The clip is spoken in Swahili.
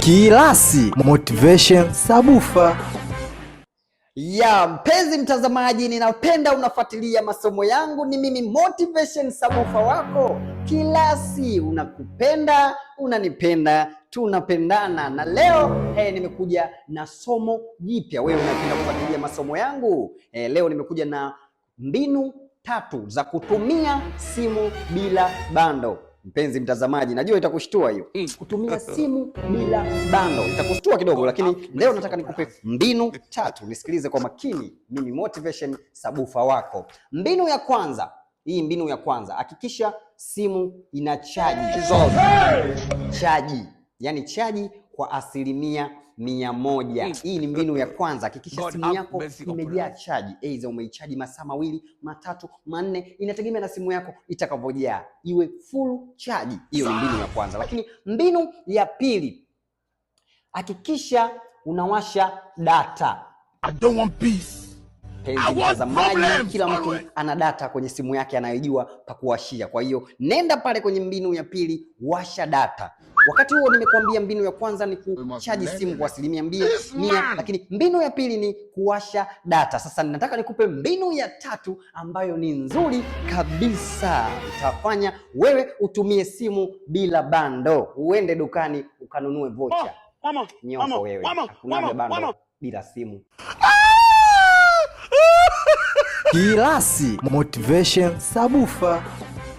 Kilasi Motivation Sabufa. Ya mpenzi mtazamaji, ninapenda unafuatilia masomo yangu. Ni mimi Motivation Sabufa wako Kilasi. Unakupenda, unanipenda, tunapendana. Na leo nimekuja na somo jipya. Wewe unapenda kufuatilia masomo yangu? Leo nimekuja na mbinu 3 za kutumia simu bila bando. Mpenzi mtazamaji, najua itakushtua hiyo. Kutumia simu bila bando itakushtua kidogo, lakini leo nataka nikupe mbinu 3. Nisikilize kwa makini, mimi Motivation Sabufa wako. Mbinu ya kwanza, mbinu ya kwanza, hakikisha simu ina chaji. Chaji, yani chaji kwa 100%. Hii ni mbinu ya kwanza. Hakikisha simu yako imejaa chaji. Aidha umeichaji masaa 2, 3, 4, inategemea na simu yako itakavyojaa, iwe full chaji. Hiyo ni mbinu ya kwanza. Lakini mbinu ya pili, hakikisha unawasha data. I don't want peace. Mtazamaji, kila mtu ana data kwenye simu yake anayojua pa kuwashia. Kwa hiyo nenda pale kwenye mbinu ya pili, washa data. Wakati huo nimekuambia mbinu ya kwanza ni kuchaji simu kwa 100%, lakini mbinu ya pili ni kuwasha data. Sasa nataka nikupe mbinu ya 3 ambayo ni nzuri kabisa. Itafanya wewe utumie simu bila bando. Uende dukani ukanunue vocha. Nyoko wewe, hakuna bando bila simu. Kilasi Motivation Sabufa.